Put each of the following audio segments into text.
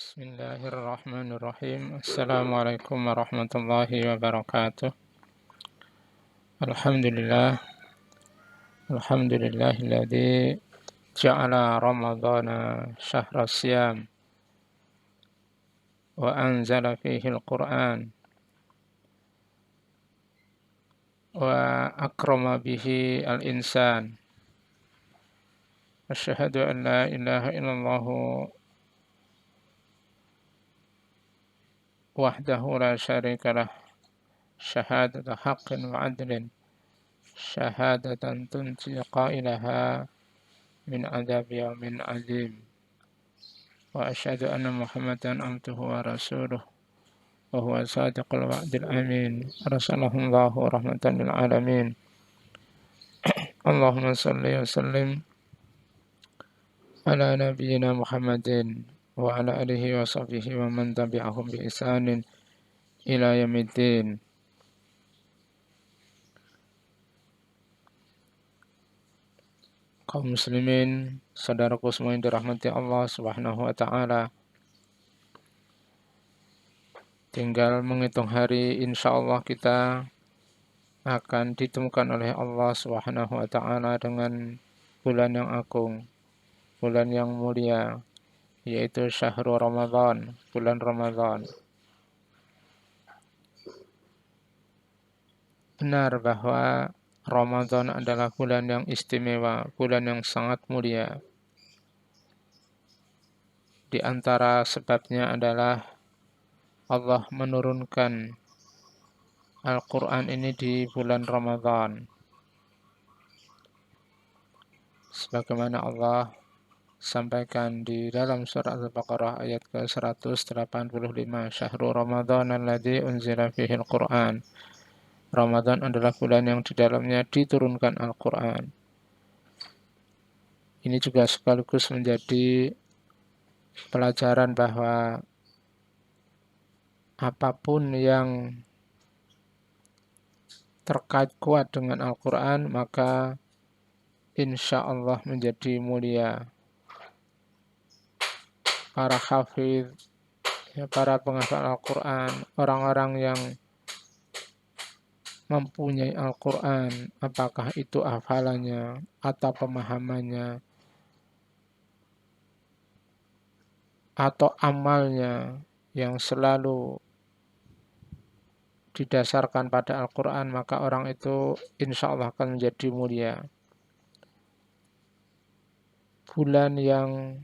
Bismillahirrahmanirrahim. Assalamualaikum warahmatullahi wabarakatuh. Alhamdulillah, alhamdulillahilladzi ja'ala ramadhana syahra siyam wa anzala fihi al-Qur'an wa akrama bihi al-insan. Asyhadu an la ilaha illallah wahdahu la syarika lah, syahadata haqqin wa adlin, syahadatan tunji qailaha min adab yaumin azim. Wa asyhadu anna Muhammadan abduhu wa rasuluh wa huwa sadiqul wa'dil amin. Arsalahu rahmatan lil alamin. Allahumma salli wa sallim ala nabiyyina Muhammadin wa ala alihi wa sahbihi wa man tabi'ahum bi ihsanin ila yaumiddin. Kaum muslimin, saudaraku semua yang dirahmati Allah Subhanahu wa taala. Tinggal menghitung hari, insyaallah kita akan ditemukan oleh Allah Subhanahu wa taala dengan bulan yang agung, bulan yang mulia, yaitu Syahrul Ramadan, bulan Ramadan. Benar bahwa Ramadan adalah bulan yang istimewa, bulan yang sangat mulia. Di antara sebabnya adalah Allah menurunkan Al-Quran ini di bulan Ramadan. Sebagaimana Allah sampaikan di dalam surah Al-Baqarah ayat ke-185, Syahrul Ramadan alladzi unzila fihi Al-Quran. Ramadan adalah bulan yang di dalamnya diturunkan Al-Quran. Ini juga sekaligus menjadi pelajaran bahwa apapun yang terkait kuat dengan Al-Quran, maka insya Allah menjadi mulia. Para hafidh, para penghafal Al-Quran, orang-orang yang mempunyai Al-Quran, apakah itu hafalannya atau pemahamannya atau amalnya yang selalu didasarkan pada Al-Quran, maka orang itu insya Allah akan menjadi mulia. Bulan yang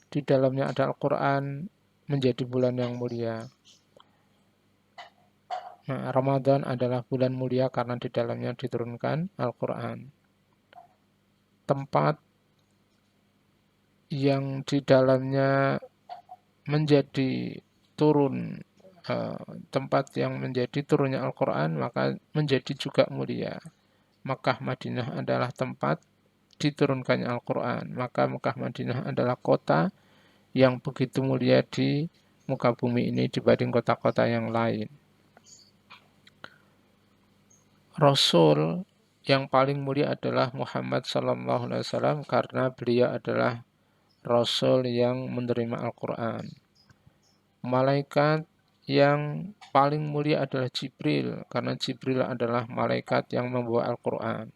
di dalamnya ada Al-Quran menjadi bulan yang mulia. Nah, Ramadan adalah bulan mulia karena di dalamnya diturunkan Al-Quran. Tempat yang di dalamnya menjadi turun, tempat yang menjadi turunnya Al-Quran, maka menjadi juga mulia. Makkah Madinah adalah tempat diturunkannya Al-Quran. Maka Makkah Madinah adalah kota yang begitu mulia di muka bumi ini dibanding kota-kota yang lain. Rasul yang paling mulia adalah Muhammad sallallahu alaihi wasallam karena beliau adalah Rasul yang menerima Al-Quran. Malaikat yang paling mulia adalah Jibril karena Jibril adalah malaikat yang membawa Al-Quran.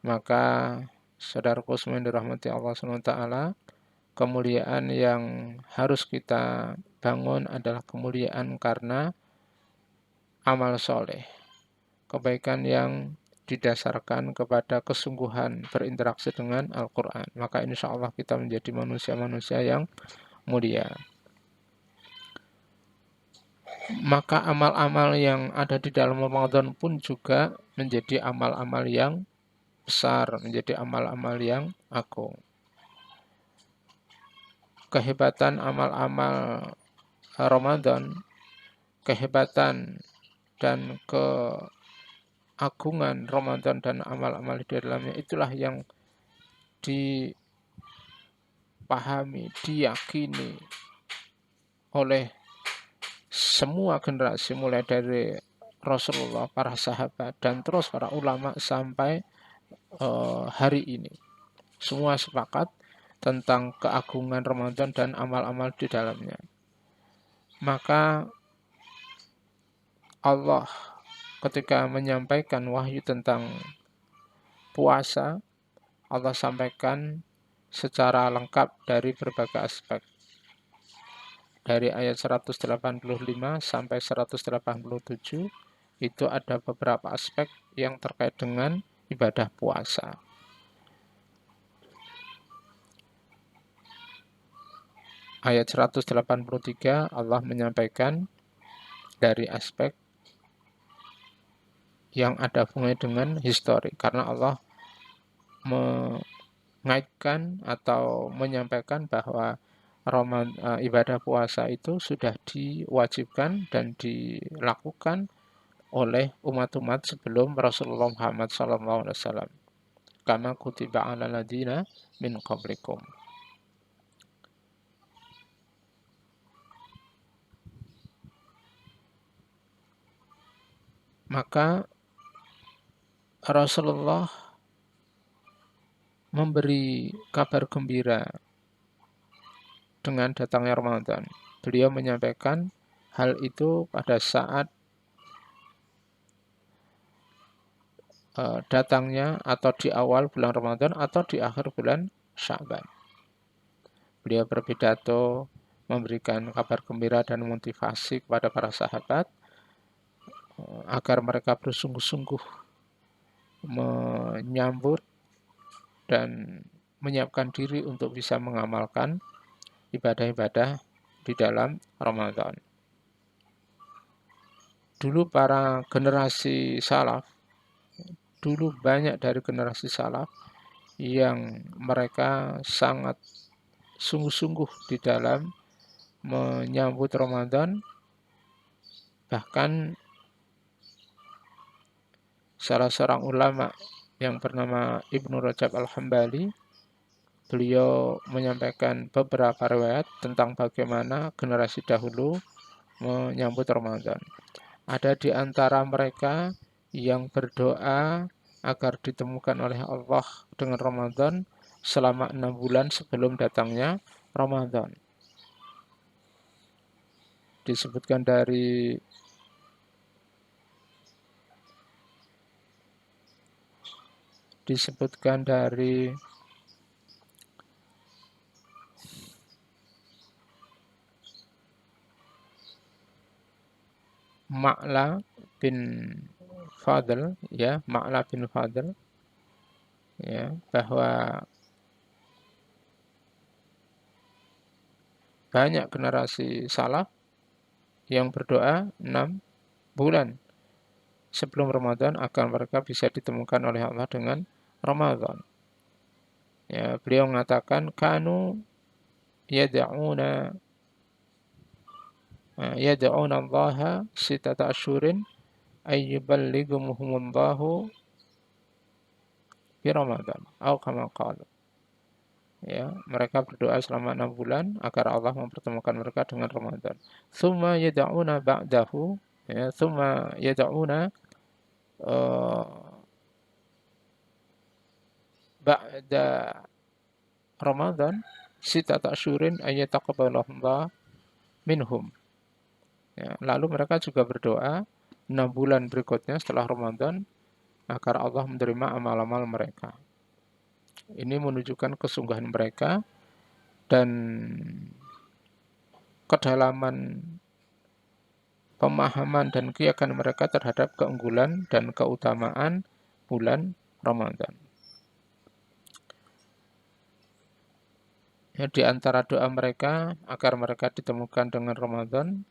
Maka saudaraku semua yang dirahmati Allah SWT, kemuliaan yang harus kita bangun adalah kemuliaan karena amal soleh. Kebaikan yang didasarkan kepada kesungguhan berinteraksi dengan Al-Quran. Maka insya Allah kita menjadi manusia-manusia yang mulia. Maka amal-amal yang ada di dalam Ramadan pun juga menjadi amal-amal yang besar, menjadi amal-amal yang agung. Kehebatan amal-amal Ramadan, kehebatan dan keagungan Ramadan dan amal-amal di dalamnya, itulah yang dipahami, diyakini oleh semua generasi mulai dari Rasulullah, para sahabat, dan terus para ulama sampai hari ini. Semua sepakat tentang keagungan Ramadan dan amal-amal di dalamnya. Maka Allah ketika menyampaikan wahyu tentang puasa, Allah sampaikan secara lengkap dari berbagai aspek. Dari ayat 185 sampai 187 itu ada beberapa aspek yang terkait dengan ibadah puasa. Ayat 183 Allah menyampaikan dari aspek yang ada hubungannya dengan histori, karena Allah mengaitkan atau menyampaikan bahwa ibadah puasa itu sudah diwajibkan dan dilakukan oleh umat-umat sebelum Rasulullah Muhammad SAW. Kama kutiba 'alal ladzina min qablikum. Maka Rasulullah memberi kabar gembira dengan datangnya Ramadan. Beliau menyampaikan hal itu pada saat datangnya atau di awal bulan Ramadan atau di akhir bulan Sya'ban. Beliau berpidato, memberikan kabar gembira dan motivasi kepada para sahabat agar mereka bersungguh-sungguh menyambut dan menyiapkan diri untuk bisa mengamalkan ibadah-ibadah di dalam Ramadan. Dulu para generasi salaf, dulu banyak dari generasi salaf yang mereka sangat sungguh-sungguh di dalam menyambut Ramadan. Bahkan salah seorang ulama yang bernama Ibnu Rajab Al-Hambali, beliau menyampaikan beberapa riwayat tentang bagaimana generasi dahulu menyambut Ramadan. Ada di antara mereka yang berdoa agar ditemukan oleh Allah dengan Ramadan selama 6 bulan sebelum datangnya Ramadan. Disebutkan dari Ma'la bin Fadl, ya, Ma'la bin Fadl, ya, bahwa banyak generasi salaf yang berdoa 6 bulan sebelum Ramadan agar mereka bisa ditemukan oleh Allah dengan Ramadan. Ya, beliau mengatakan kanu yad'una Allah sitata asyurin ayyuballighumuhumullahu bi Ramadan atau kama qala. Ya, mereka berdoa selama 6 bulan agar Allah mempertemukan mereka dengan Ramadan. Tsumma yad'una ba'dahu, ya, tsumma yad'una ba'da Ramadan sitata asyurin ayyataqabbalahullah minhum. Ya, lalu mereka juga berdoa 6 bulan berikutnya setelah Ramadan agar Allah menerima amal-amal mereka. Ini menunjukkan kesungguhan mereka dan kedalaman pemahaman dan keyakinan mereka terhadap keunggulan dan keutamaan bulan Ramadan. Ya, di antara doa mereka agar mereka ditemukan dengan Ramadan,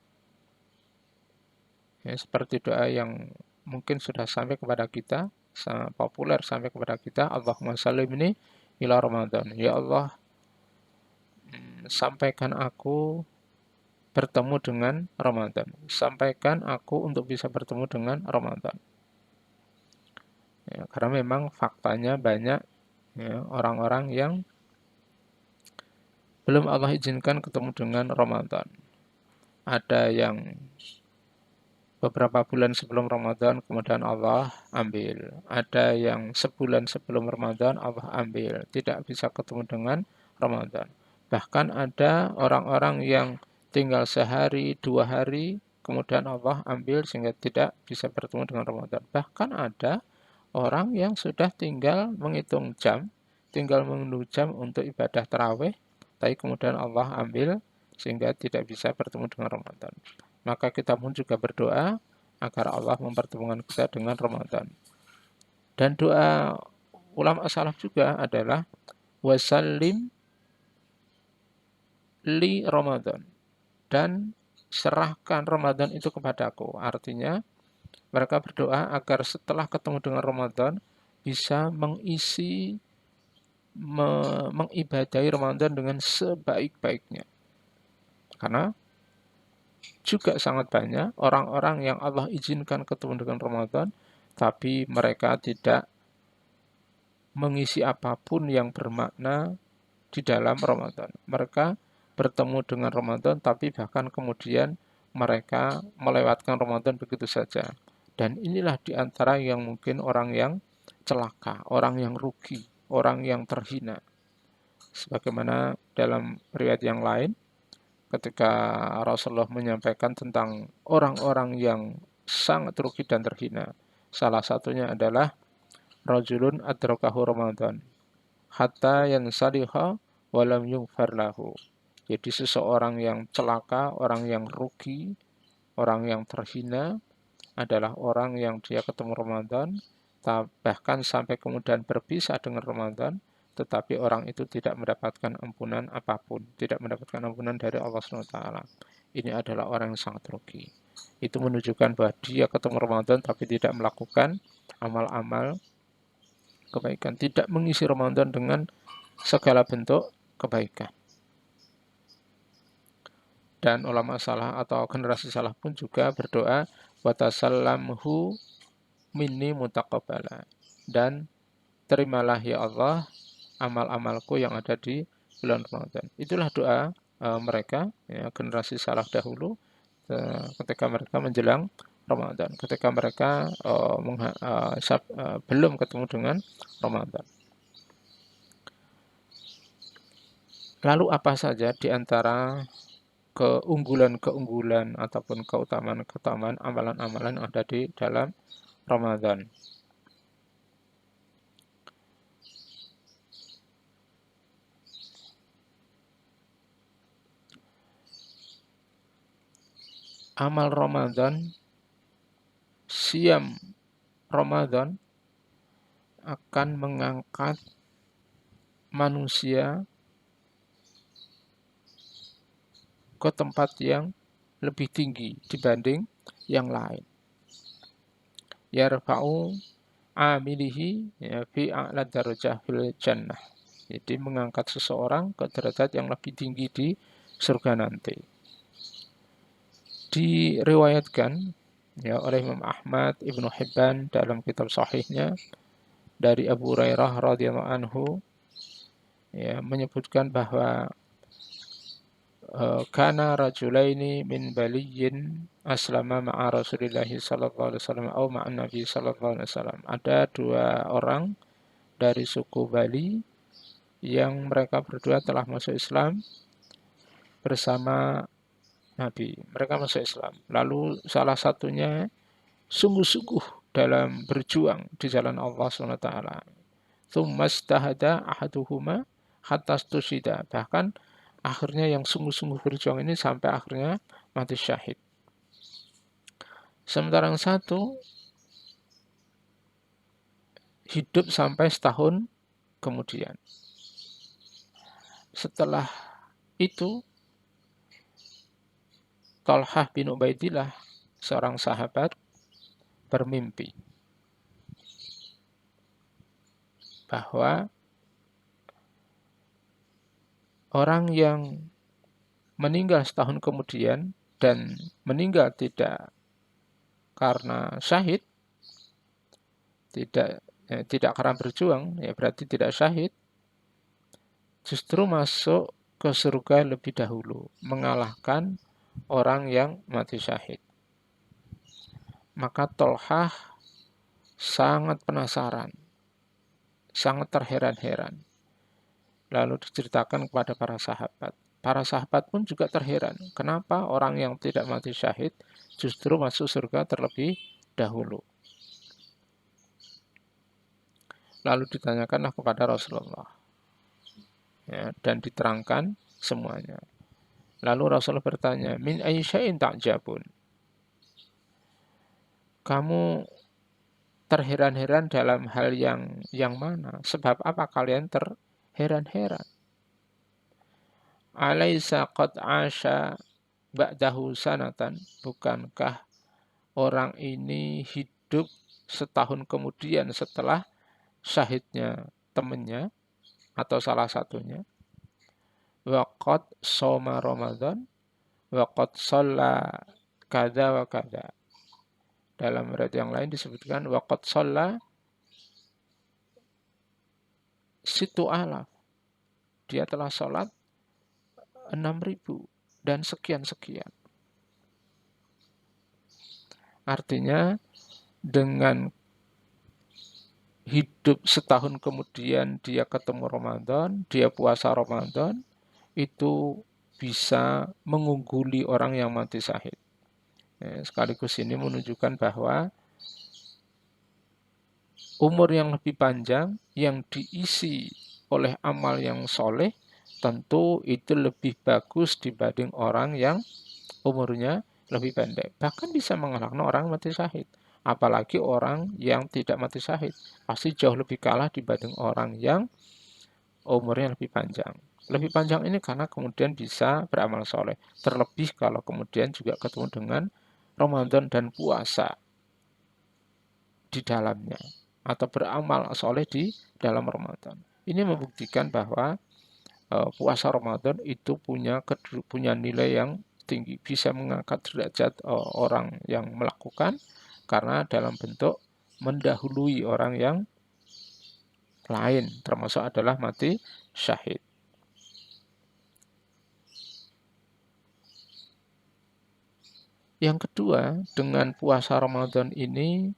ya, seperti doa yang mungkin sudah sampai kepada kita, sangat populer sampai kepada kita, Allahumma sallimni ila Ramadan. Ya Allah, sampaikan aku bertemu dengan Ramadan. Sampaikan aku untuk bisa bertemu dengan Ramadan. Ya, karena memang faktanya banyak, ya, orang-orang yang belum Allah izinkan ketemu dengan Ramadan. Ada yang beberapa bulan sebelum Ramadan kemudian Allah ambil. Ada yang sebulan sebelum Ramadan Allah ambil. Tidak bisa ketemu dengan Ramadan. Bahkan ada orang-orang yang tinggal sehari, 2 hari, kemudian Allah ambil sehingga tidak bisa bertemu dengan Ramadan. Bahkan ada orang yang sudah tinggal menghitung jam, tinggal menunggu jam untuk ibadah tarawih, tapi kemudian Allah ambil sehingga tidak bisa bertemu dengan Ramadan. Maka kita pun juga berdoa agar Allah mempertemukan kita dengan Ramadan. Dan doa ulama salaf juga adalah wasallim li Ramadan, dan serahkan Ramadan itu kepadaku. Artinya mereka berdoa agar setelah ketemu dengan Ramadan bisa mengibadahi Ramadan dengan sebaik-baiknya. Karena juga sangat banyak orang-orang yang Allah izinkan ketemu dengan Ramadan, tapi mereka tidak mengisi apapun yang bermakna di dalam Ramadan. Mereka bertemu dengan Ramadan, tapi bahkan kemudian mereka melewatkan Ramadan begitu saja. Dan inilah di antara yang mungkin orang yang celaka, orang yang rugi, orang yang terhina. Sebagaimana dalam riwayat yang lain, ketika Rasulullah menyampaikan tentang orang-orang yang sangat rugi dan terhina. Salah satunya adalah rajulun adrakahu Ramadan hatta yansaliha walam yughfar lahu. Jadi seseorang yang celaka, orang yang rugi, orang yang terhina adalah orang yang dia ketemu Ramadan, bahkan sampai kemudian berpisah dengan Ramadan, tetapi orang itu tidak mendapatkan ampunan apapun, tidak mendapatkan ampunan dari Allah SWT. Ini adalah orang yang sangat rugi. Itu menunjukkan bahwa dia ketemu Ramadan tapi tidak melakukan amal-amal kebaikan, tidak mengisi Ramadan dengan segala bentuk kebaikan. Dan ulama salah atau generasi salah pun juga berdoa watasallamhu minni mutaqabbala, dan terimalah ya Allah amal-amalku yang ada di bulan Ramadan. Itulah doa mereka, ya, generasi salaf dahulu ketika mereka menjelang Ramadan, ketika mereka belum ketemu dengan Ramadan. Lalu apa saja di antara keunggulan-keunggulan ataupun keutamaan-keutamaan amalan-amalan yang ada di dalam Ramadan? Amal Ramadan, siam Ramadan akan mengangkat manusia ke tempat yang lebih tinggi dibanding yang lain. Yarfa'u amilihi ya fi a'la darajah fil jannah. Jadi mengangkat seseorang ke derajat yang lebih tinggi di surga nanti. Diriwayatkan ya oleh Imam Ahmad, Ibnu Hibban dalam kitab sahihnya dari Abu Hurairah radhiyallahu anhu, ya, menyebutkan bahwa kana rajulaini min baliyyin aslama ma'a Rasulillahi sallallahu alaihi wasallam atau ma'an Nabi sallallahu alaihi wasallam. Ada 2 orang dari suku Bali yang mereka berdua telah masuk Islam bersama Nabi. Mereka masuk Islam. Lalu salah satunya sungguh-sungguh dalam berjuang di jalan Allah SWT. Tsumastahada ahaduhuma hatta stusyida. Bahkan akhirnya yang sungguh-sungguh berjuang ini sampai akhirnya mati syahid. Sementara yang satu hidup sampai setahun kemudian. Setelah itu, Talhah bin Ubaidillah, seorang sahabat, bermimpi bahwa orang yang meninggal setahun kemudian dan meninggal tidak karena syahid, tidak karena berjuang, ya berarti tidak syahid, justru masuk ke surga lebih dahulu, mengalahkan orang yang mati syahid. Maka Tolhah sangat penasaran, sangat terheran-heran. Lalu diceritakan kepada para sahabat. Para sahabat pun juga terheran, kenapa orang yang tidak mati syahid justru masuk surga terlebih dahulu. Lalu ditanyakanlah kepada Rasulullah, ya, dan diterangkan semuanya. Lalu Rasulullah bertanya, min ayyi syai'in ta'jabun? Kamu terheran-heran dalam hal yang mana? Sebab apa kalian terheran-heran? Alaysa qad asha ba'dahu sanatan? Bukankah orang ini hidup setahun kemudian setelah syahidnya temannya atau salah satunya? Waqad soma Ramadan, waqad shalla kada wa kada. Dalam riwayat yang lain disebutkan waqad shalla situ alaf. Dia telah sholat 6.000 dan sekian-sekian. Artinya dengan hidup setahun kemudian dia ketemu Ramadan, dia puasa Ramadan, itu bisa mengungguli orang yang mati syahid. Sekaligus ini menunjukkan bahwa umur yang lebih panjang yang diisi oleh amal yang soleh tentu itu lebih bagus dibanding orang yang umurnya lebih pendek. Bahkan bisa mengalahkan orang mati syahid. Apalagi orang yang tidak mati syahid. Pasti jauh lebih kalah dibanding orang yang umurnya lebih panjang. Lebih panjang ini karena kemudian bisa beramal soleh. Terlebih kalau kemudian juga ketemu dengan Ramadan dan puasa di dalamnya. Atau beramal soleh di dalam Ramadan. Ini membuktikan bahwa puasa Ramadan itu punya nilai yang tinggi, bisa mengangkat derajat orang yang melakukan karena dalam bentuk mendahului orang yang lain, termasuk adalah mati syahid. Yang kedua, dengan puasa Ramadan ini,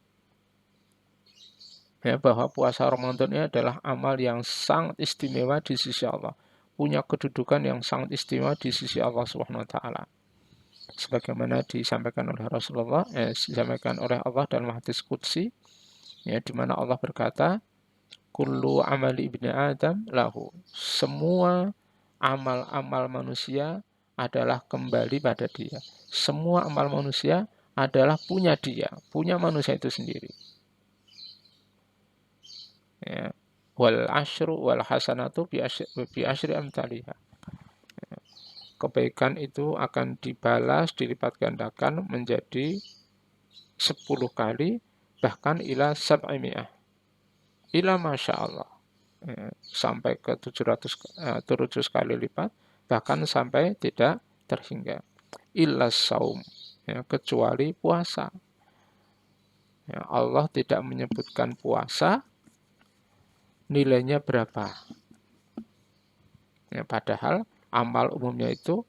ya, bahwa puasa Ramadan ini adalah amal yang sangat istimewa di sisi Allah, punya kedudukan yang sangat istimewa di sisi Allah Subhanahu wa taala. Sebagaimana disampaikan oleh Rasulullah, disampaikan oleh Allah dalam hadis qudsi, ya, di mana Allah berkata, kullu amali ibni Adam lahu. Semua amal-amal manusia adalah kembali pada dia. Semua amal manusia adalah punya dia, punya manusia itu sendiri. Ya. Wal asyru wal hasanatu bi asyri amthaliha. Kebaikan itu akan dibalas, dilipat gandakan menjadi 10 kali, bahkan ila sab'imi'ah. Ila masya Allah. Sampai ke 700 kali lipat, bahkan sampai tidak terhingga. Illa saum, ya, kecuali puasa. Ya, Allah tidak menyebutkan puasa nilainya berapa. Ya, padahal amal umumnya itu,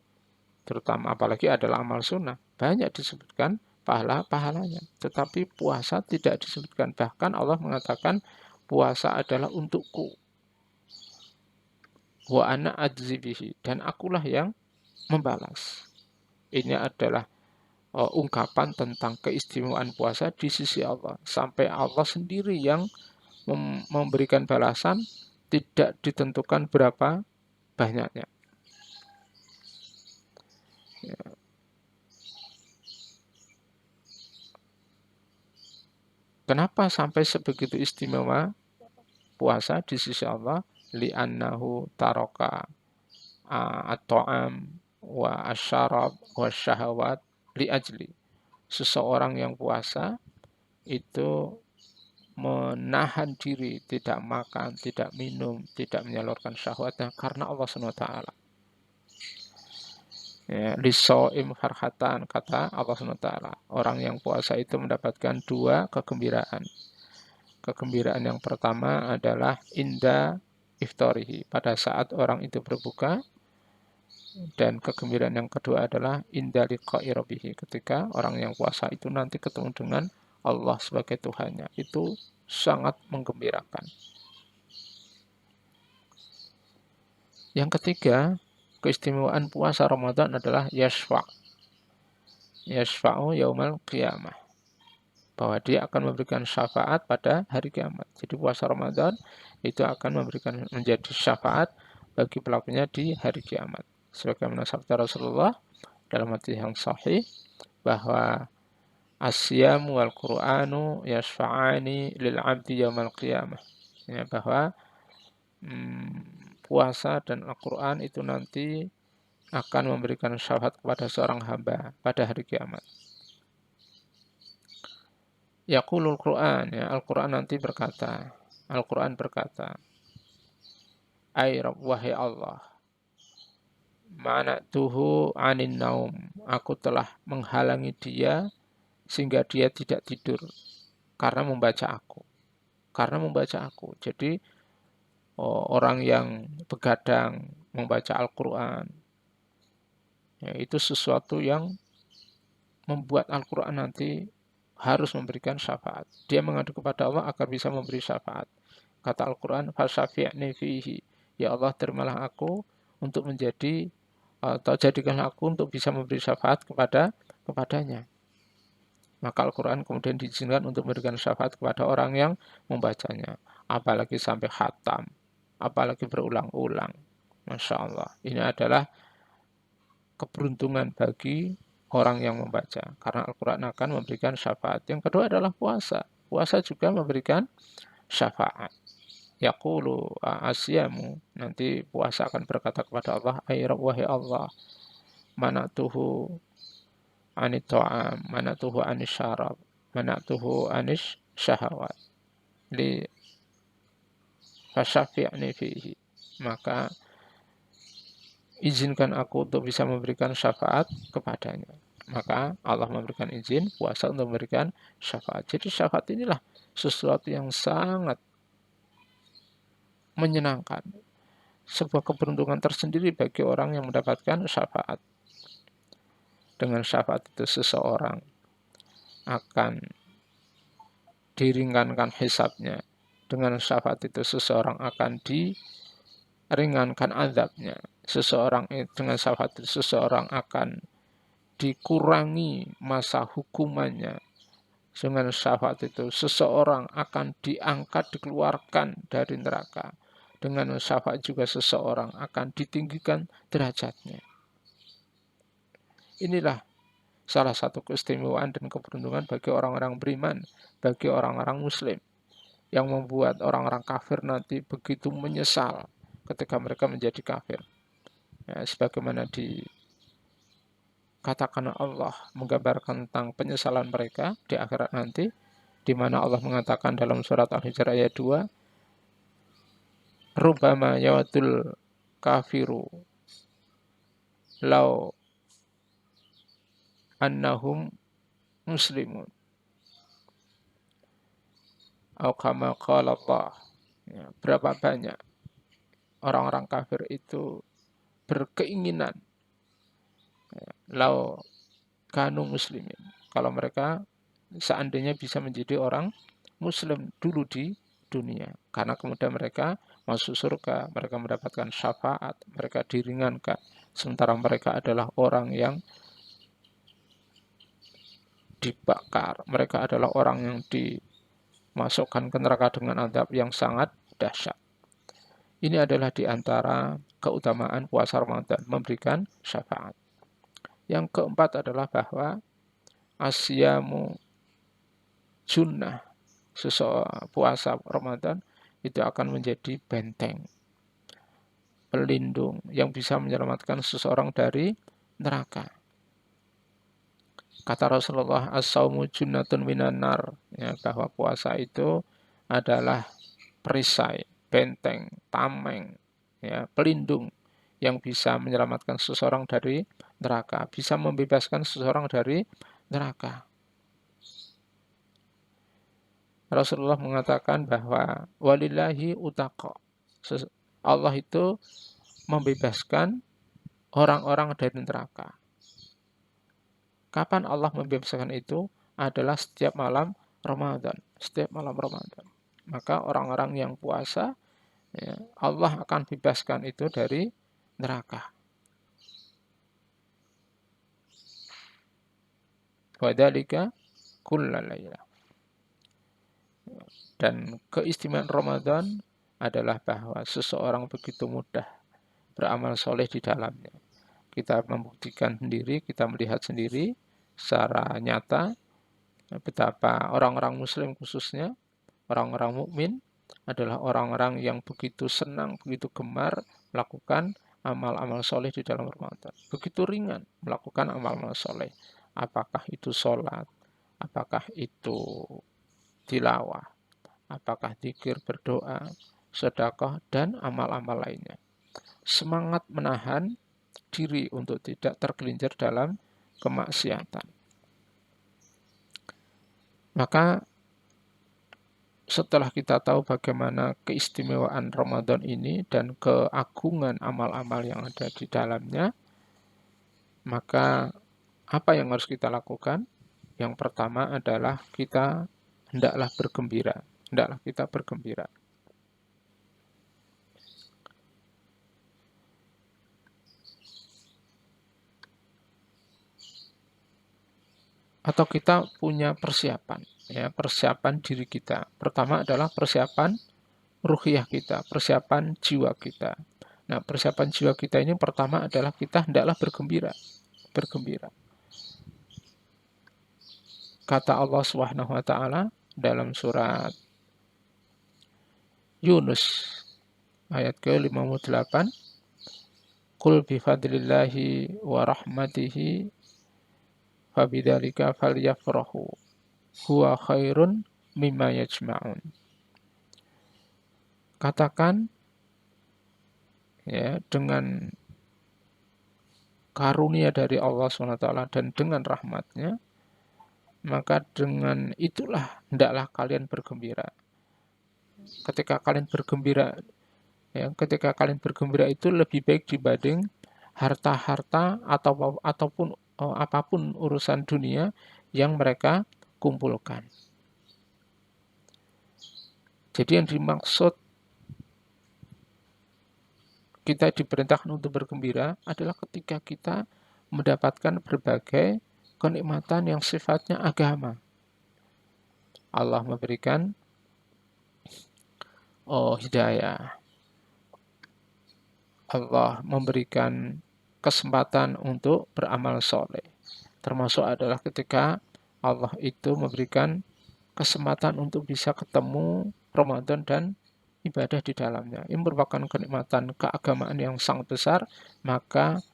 terutama apalagi adalah amal sunnah, banyak disebutkan pahala-pahalanya. Tetapi puasa tidak disebutkan. Bahkan Allah mengatakan puasa adalah untukku. Wa ana adzibihi, dan akulah yang membalas. Ini adalah ungkapan tentang keistimewaan puasa di sisi Allah. Sampai Allah sendiri yang memberikan balasan, tidak ditentukan berapa banyaknya. Ya. Kenapa sampai sebegitu istimewa puasa di sisi Allah? Li'annahu taroka at-ta'am wa asyarab wa syahawat li'ajli. Seseorang yang puasa itu menahan diri, tidak makan, tidak minum, tidak menyalurkan syahwatnya karena Allah SWT. Ya, liso'im farhatan, kata Allah SWT. Orang yang puasa itu mendapatkan 2 kegembiraan. Kegembiraan yang pertama adalah inda iftarihi, pada saat orang itu berbuka. Dan kegembiraan yang kedua adalah inda liqa'i rabbihi, ketika orang yang puasa itu nanti ketemu dengan Allah sebagai Tuhannya. Itu sangat menggembirakan. Yang ketiga, keistimewaan puasa Ramadan adalah yashfa'u yaumal qiyamah, bahwa dia akan memberikan syafaat pada hari kiamat. Jadi puasa Ramadan itu akan memberikan menjadi syafaat bagi pelakunya di hari kiamat. Sebagaimana sabda Rasulullah dalam hadis yang sahih bahwa asyamu wal Qur'anu yashfa'ani lil 'abdi yaumal qiyamah. Ya, bahwa puasa dan Al-Qur'an itu nanti akan memberikan syafaat kepada seorang hamba pada hari kiamat. Yaqulul Qur'an, ya, Al-Qur'an nanti berkata, Al-Qur'an berkata, Ai Rabb, wahai Allah, mana'tuhu anin naum, aku telah menghalangi dia sehingga dia tidak tidur karena membaca aku. Karena membaca aku. Jadi orang yang begadang membaca Al-Qur'an, ya, itu sesuatu yang membuat Al-Qur'an nanti harus memberikan syafaat. Dia mengadu kepada Allah agar bisa memberi syafaat. Kata Al-Quran, fasyafi'ni fihi. Ya Allah, terimalah aku untuk menjadi, atau jadikanlah aku untuk bisa memberi syafaat kepadanya. Maka Al-Quran kemudian diizinkan untuk memberikan syafaat kepada orang yang membacanya. Apalagi sampai khatam. Apalagi berulang-ulang. Masya Allah. Ini adalah keberuntungan bagi orang yang membaca. Karena Al-Quran akan memberikan syafaat. Yang kedua adalah puasa. Puasa juga memberikan syafaat. Yaqulu asyamu, nanti puasa akan berkata kepada Allah, ay Rabb, wahai Allah, mana'tuhu anit ta'am, mana'tuhu anis syarab, mana'tuhu anis syahawat, li fasyafi'ni fihi. Maka izinkan aku untuk bisa memberikan syafaat kepadanya. Maka Allah memberikan izin puasa untuk memberikan syafaat. Jadi syafaat inilah sesuatu yang sangat menyenangkan. Sebuah keberuntungan tersendiri bagi orang yang mendapatkan syafaat. Dengan syafaat itu seseorang akan diringankan hisabnya. Dengan syafaat itu seseorang akan diringankan azabnya. Dengan syafaat itu seseorang akan dikurangi masa hukumannya. Dengan syafaat itu seseorang akan diangkat, dikeluarkan dari neraka. Dengan syafaat juga seseorang akan ditinggikan derajatnya. Inilah salah satu keistimewaan dan keberuntungan bagi orang-orang beriman, bagi orang-orang muslim, yang membuat orang-orang kafir nanti begitu menyesal ketika mereka menjadi kafir. Ya, sebagaimana dikatakan Allah menggambarkan tentang penyesalan mereka di akhirat nanti, di mana Allah mengatakan dalam surat Al-Hijr ayat 2, Rubbama yawadul kafiru lau annahum muslimun. Atau kama qala Allah. Ya, berapa banyak orang-orang kafir itu berkeinginan, ya, lau kanu muslimin, kalau mereka seandainya bisa menjadi orang muslim dulu di dunia. Karena kemudian mereka masuk surga, mereka mendapatkan syafaat, mereka diringankan. Sementara mereka adalah orang yang dibakar, mereka adalah orang yang dimasukkan ke neraka dengan azab yang sangat dahsyat. Ini adalah di antara keutamaan puasa Ramadan, memberikan syafaat. Yang keempat adalah bahwa asyamu junnah, puasa Ramadan itu akan menjadi benteng, pelindung yang bisa menyelamatkan seseorang dari neraka. Kata Rasulullah, as-saumu junnatun minan nar, ya, bahwa puasa itu adalah perisai, benteng, tameng, ya, pelindung yang bisa menyelamatkan seseorang dari neraka, bisa membebaskan seseorang dari neraka. Rasulullah mengatakan bahwa walillahi utaqa, Allah itu membebaskan orang-orang dari neraka. Kapan Allah membebaskan itu? Adalah setiap malam Ramadan. Setiap malam Ramadan. Maka orang-orang yang puasa, ya, Allah akan bebaskan itu dari neraka. Wadzalika kullalaila. Dan keistimewaan Ramadan adalah bahwa seseorang begitu mudah beramal soleh di dalamnya. Kita membuktikan sendiri, kita melihat sendiri secara nyata betapa orang-orang muslim khususnya, orang-orang mukmin adalah orang-orang yang begitu senang, begitu gemar melakukan amal-amal soleh di dalam Ramadan. Begitu ringan melakukan amal-amal soleh. Apakah itu sholat, apakah itu tilawah, apakah zikir, berdoa, sedekah, dan amal-amal lainnya. Semangat menahan diri untuk tidak tergelincir dalam kemaksiatan. Maka setelah kita tahu bagaimana keistimewaan Ramadan ini dan keagungan amal-amal yang ada di dalamnya, maka apa yang harus kita lakukan? Yang pertama adalah kita hendaklah bergembira. Hendaklah kita bergembira. Atau kita punya persiapan, ya, persiapan diri kita. Pertama adalah persiapan ruhiyah kita, persiapan jiwa kita. Nah, persiapan jiwa kita ini pertama adalah kita hendaklah bergembira, bergembira. Kata Allah Subhanahu wa taala dalam surat Yunus ayat ke-58, "Qul bi fadlillahi wa rahmatihi fabidzalika falyafrahu huwa khairun mimma yajma'un." Katakan, ya, dengan karunia dari Allah SWT dan dengan rahmatnya, maka dengan itulah hendaklah kalian bergembira. Ketika kalian bergembira, ya, ketika kalian bergembira itu lebih baik dibanding harta-harta ataupun apapun urusan dunia yang mereka kumpulkan. Jadi yang dimaksud kita diperintahkan untuk bergembira adalah ketika kita mendapatkan berbagai kenikmatan yang sifatnya agama. Allah memberikan hidayah. Allah memberikan kesempatan untuk beramal soleh. Termasuk adalah ketika Allah itu memberikan kesempatan untuk bisa ketemu Ramadan dan ibadah di dalamnya. Ini merupakan kenikmatan keagamaan yang sangat besar, maka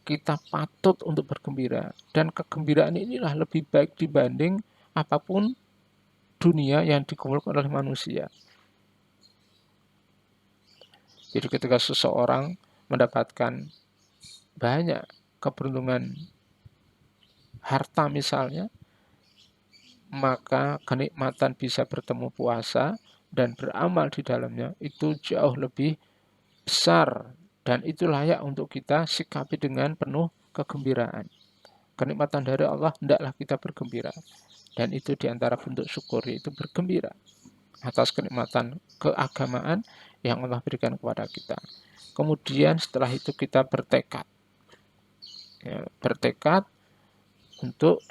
kita patut untuk bergembira. Dan kegembiraan inilah lebih baik dibanding apapun dunia yang dikumpulkan oleh manusia. Jadi ketika seseorang mendapatkan banyak keberuntungan harta misalnya, maka kenikmatan bisa bertemu puasa dan beramal di dalamnya itu jauh lebih besar dan itu layak untuk kita sikapi dengan penuh kegembiraan. Kenikmatan dari Allah hendaklah kita bergembira. Dan itu diantara bentuk syukur, yaitu bergembira atas kenikmatan keagamaan yang Allah berikan kepada kita. Kemudian setelah itu kita bertekad, ya, bertekad untuk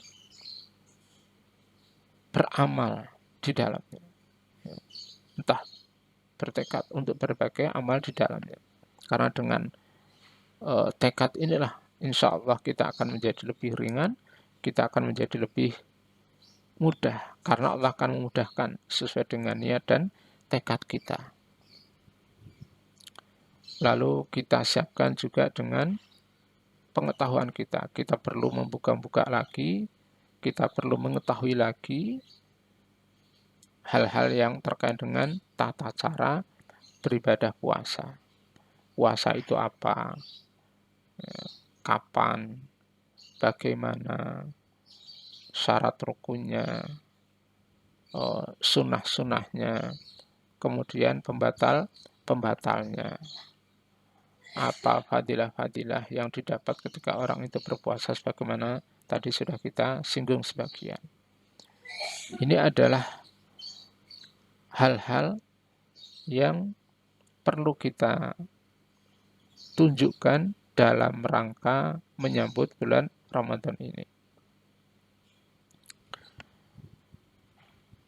beramal di dalamnya. Ya, entah bertekad untuk berbagai amal di dalamnya. Karena dengan tekad inilah insya Allah kita akan menjadi lebih ringan, kita akan menjadi lebih mudah. Karena Allah akan memudahkan sesuai dengan niat dan tekad kita. Lalu kita siapkan juga dengan pengetahuan kita. Kita perlu membuka-buka lagi, kita perlu mengetahui lagi hal-hal yang terkait dengan tata cara beribadah puasa. Puasa itu apa? Kapan? Bagaimana? Syarat rukunnya, sunnah-sunnahnya, kemudian pembatalnya. Apa fadilah-fadilah yang didapat ketika orang itu berpuasa sebagaimana tadi sudah kita singgung sebagian. Ini adalah hal-hal yang perlu kita tunjukkan dalam rangka menyambut bulan Ramadan ini.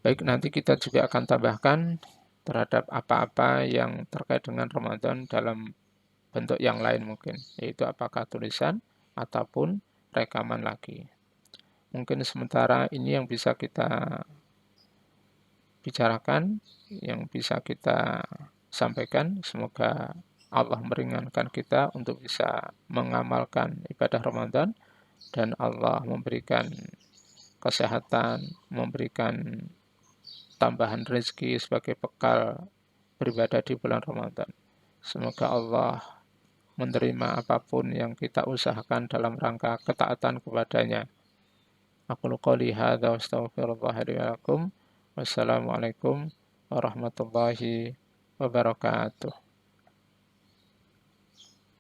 Baik, nanti kita juga akan tambahkan terhadap apa-apa yang terkait dengan Ramadan dalam bentuk yang lain mungkin, yaitu apakah tulisan ataupun rekaman lagi. Mungkin sementara ini yang bisa kita bicarakan, yang bisa kita sampaikan. Semoga Allah meringankan kita untuk bisa mengamalkan ibadah Ramadan dan Allah memberikan kesehatan, memberikan tambahan rezeki sebagai bekal beribadah di bulan Ramadan. Semoga Allah menerima apapun yang kita usahakan dalam rangka ketaatan kepadanya. Aku qouli hadza wa astaghfirullah li wa lakum. Wassalamualaikum warahmatullahi wabarakatuh.